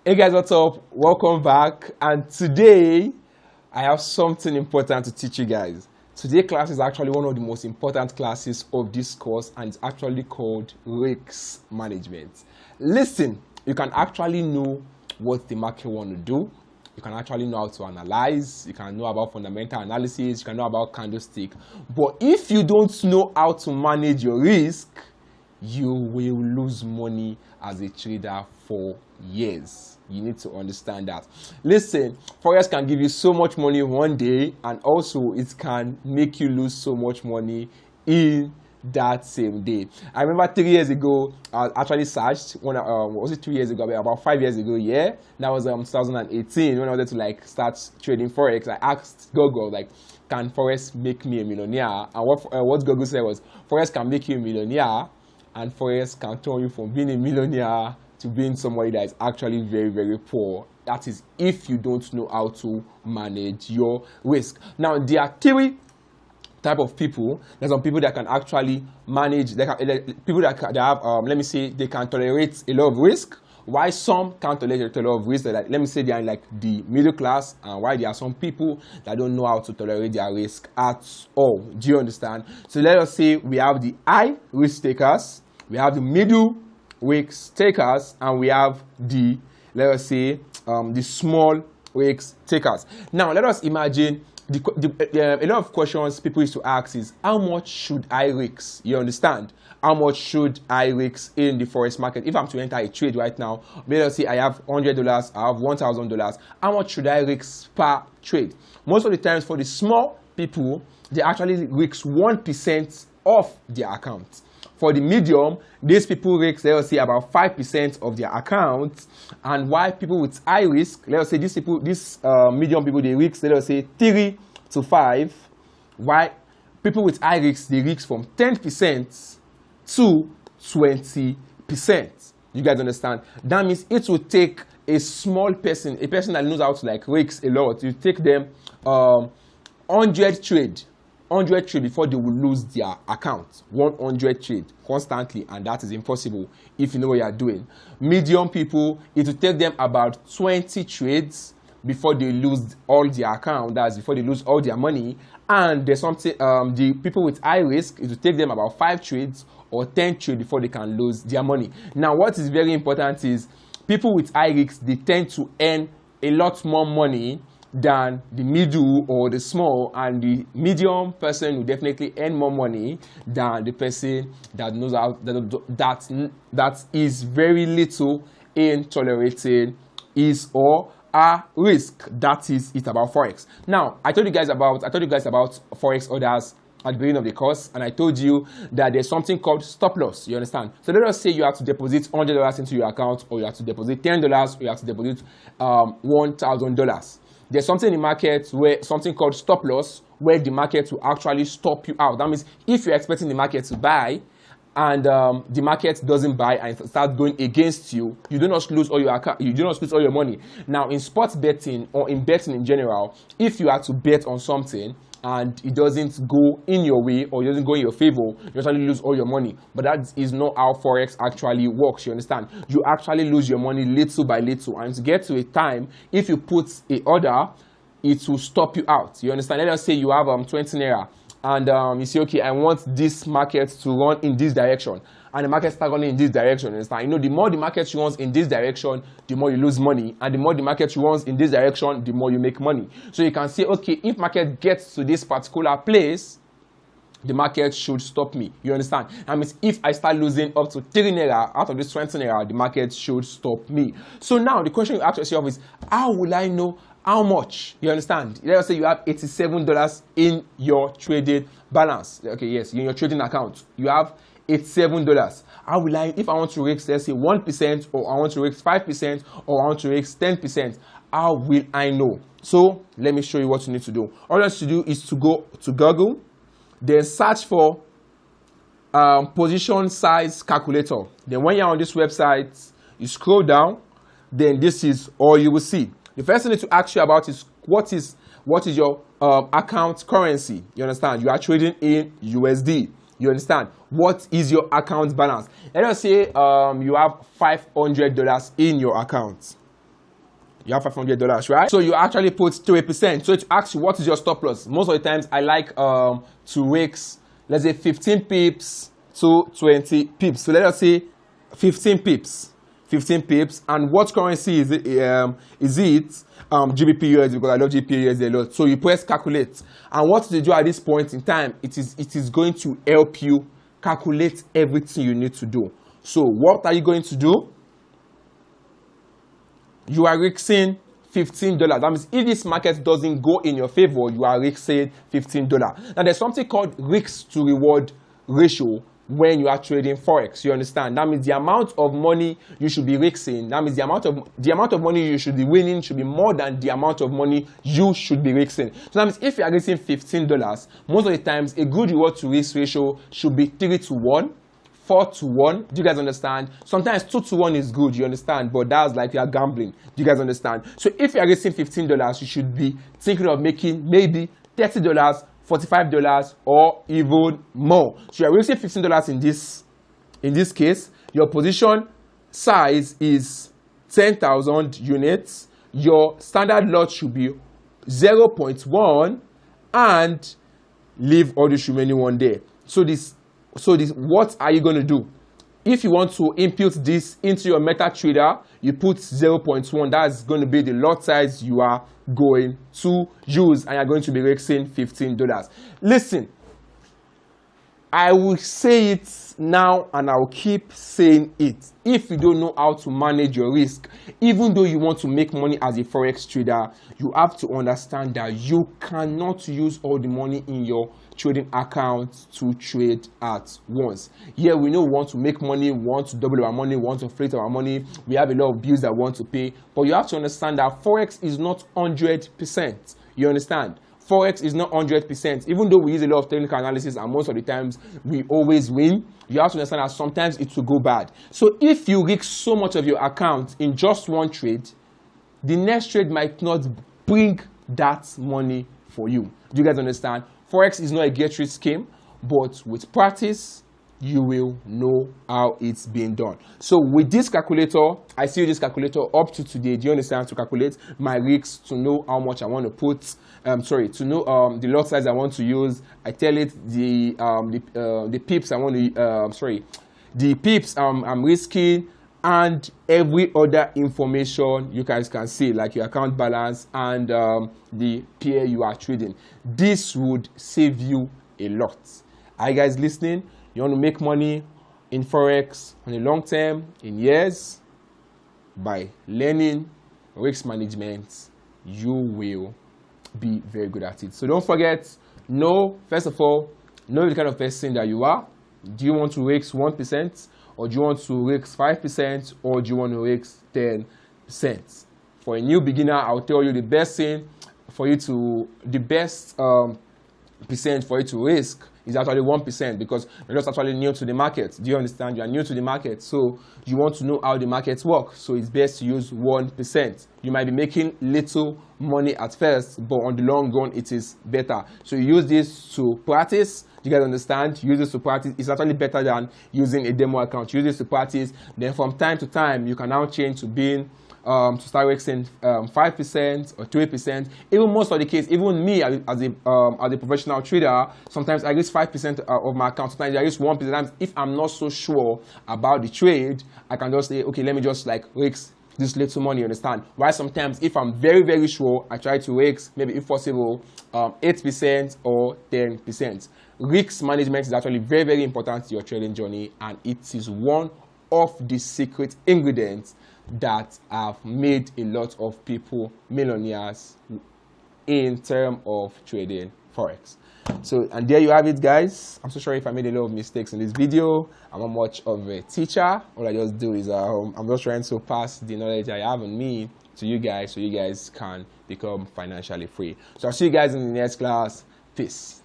Hey guys, what's up? Welcome back. And today I have something important to teach you guys. Today's class is actually one of the most important classes of this course, and it's actually called risk management. Listen, you can actually know what the market want to do. You can actually know how to analyze. You can know about fundamental analysis. You can know about candlestick. But if you don't know how to manage your risk, you will lose money as a trader for years. You need to understand that. Listen, forex can give you so much money one day, and also it can make you lose so much money in that same day. I remember 3 years ago, I actually searched when was it 2 years ago? About 5 years ago, yeah. That was 2018 when I wanted to start trading forex. I asked Google can forex make me a millionaire? And what Google said was, forex can make you a millionaire, and forex can turn you from being a millionaire to being somebody that is actually very, very poor. That is if you don't know how to manage your risk. Now, there are three type of people. There's some people that can actually manage, people that have, let me say, they can tolerate a lot of risk, while some can't tolerate a lot of risk. Let me say they are in the middle class, and why there are some people that don't know how to tolerate their risk at all. Do you understand? So let us say we have the high risk takers, we have the middle risk takers, and we have the, let us say, the small risk takers. Now let us imagine a lot of questions people used to ask is, how much should I risk? You understand? How much should I risk in the forex market? If I'm to enter a trade right now, let us say I have $100, I have $1,000. How much should I risk per trade? Most of the times for the small people, they actually risk 1% of their account. For the medium, these people risk, let us say, about 5% of their account. And why people with high risk, let us say these medium people, they risk, let us say, 3 to 5. Why people with high risk, they risk from 10% to 20%. You guys understand? That means it will take a small person, a person that knows how to risk a lot, you take them 100 trade before they will lose their account. 100 trade constantly, and that is impossible if you know what you are doing. Medium people, it will take them about 20 trades before they lose all their account. That's before they lose all their money. And there's something, the people with high risk, it will take them about 5 trades or 10 trades before they can lose their money. Now, what is very important is people with high risk, they tend to earn a lot more money than the middle or the small, and the medium person will definitely earn more money than the person that knows how that is very little in tolerating his or her risk. That is it about forex. Now, I told you guys about forex orders at the beginning of the course, and I told you that there's something called stop loss. You understand? So let us say you have to deposit $100 into your account, or you have to deposit $10, or you have to deposit $1,000. There's something in the market where something called stop loss, where the market will actually stop you out. That means if you're expecting the market to buy, and the market doesn't buy and start going against you, you do not lose all your account, you do not lose all your money. Now, in sports betting or in betting in general, if you are to bet on something and it doesn't go in your way or it doesn't go in your favor, you actually lose all your money. But that is not how forex actually works. You understand? You actually lose your money little by little, and to get to a time, if you put an order, it will stop you out. You understand? Let us say you have 20 naira, and you say, okay, I want this market to run in this direction, and the market starts running in this direction. You understand? You know, the more the market runs in this direction, the more you lose money, and the more the market runs in this direction, the more you make money. So you can say, okay, if market gets to this particular place, the market should stop me. You understand? That means if I start losing up to 3 naira out of this 20 naira, the market should stop me. So now the question you ask yourself is, how will I know how much? You understand? Let's say you have $87 in your trading balance. Okay, yes, in your trading account, you have $87. How will I, if I want to risk, let's say 1%, or I want to risk 5%, or I want to risk 10%, how will I know? So let me show you what you need to do. All you have to do is to go to Google, then search for position size calculator. Then when you're on this website, you scroll down, then this is all you will see. The first thing I need to ask you about is what is your account currency. You understand? You are trading in USD. You understand? What is your account balance? Let us say you have $500 in your account. You have $500, right? So you actually put 3%. So it asks you what is your stop loss. Most of the times I like to risk, let's say 15 pips to 20 pips. So let us say 15 pips. 15 pips. And what currency is it? GBP/USD, because I love GBP/USD a lot. So you press calculate. And what to do at this point in time, it is going to help you calculate everything you need to do. So what are you going to do? You are risking $15. That means if this market doesn't go in your favor, you are risking $15. Now there's something called risk to reward ratio when you are trading forex. You understand? That means the amount of money you should be risking, that means the amount of money you should be winning should be more than the amount of money you should be risking. So that means if you are risking $15, most of the times a good reward to risk ratio should be 3 to 1. 4 to 1. Do you guys understand? Sometimes 2 to 1 is good, you understand, but that's like you are gambling. Do you guys understand? So if you are risking $15, you should be thinking of making maybe $30, $45, or even more. So you are risking $15 in this case. Your position size is 10,000 units. Your standard lot should be 0.1 and leave all the remaining one there. So what are you going to do? If you want to input this into your MetaTrader, you put 0.1. That's going to be the lot size you are going to use, and you're going to be risking $15. Listen, I will say it now and I'll keep saying it. If you don't know how to manage your risk, even though you want to make money as a forex trader, you have to understand that you cannot use all the money in your trading account to trade at once. Yeah, we know we want to make money, we want to double our money, we want to inflate our money, we have a lot of bills that we want to pay, but you have to understand that forex is not 100%. You understand? Forex is not 100%. Even though we use a lot of technical analysis and most of the times we always win, you have to understand that sometimes it will go bad. So if you risk so much of your account in just one trade, the next trade might not bring that money for you. Do you guys understand? Forex is not a get-rich scheme, but with practice, you will know how it's being done. So with this calculator, I see this calculator up to today. Do you understand? To calculate my risks, to know how much I want to put, to know the lot size I want to use. I tell it the pips I want to, the pips I'm risking, and every other information you guys can see, like your account balance and the pair you are trading. This would save you a lot. Are you guys listening? You want to make money in forex on the long term, in years, by learning risk management, you will be very good at it. So don't forget, first of all, know the kind of person that you are. Do you want to risk 1%, or do you want to risk 5%, or do you want to risk 10%? For a new beginner, I'll tell you the best thing for you to, the best percent for you to risk is actually 1%, because you're just actually new to the market. Do you understand? You are new to the market, so you want to know how the markets work. So it's best to use 1%. You might be making little money at first, but on the long run, it is better. So you use this to practice. You guys understand? Use this to practice. It's actually better than using a demo account. Use this to practice. Then from time to time, you can now change to being to start risking 5% or 3%. Even most of the case, even me as a professional trader, sometimes I risk 5% of my account. Sometimes I risk 1%. Sometimes if I'm not so sure about the trade, I can just say, okay, let me just like risk this little money, you understand? While sometimes if I'm very, very sure, I try to risk, maybe if possible, 8% or 10%. Risk management is actually very, very important to your trading journey, and it is one of the secret ingredients that have made a lot of people millionaires in terms of trading forex. So, and there you have it, guys. I'm so sorry if I made a lot of mistakes in this video. I'm not much of a teacher. All I just do is I'm just trying to pass the knowledge I have on me to you guys, so you guys can become financially free. So I'll see you guys in the next class. Peace.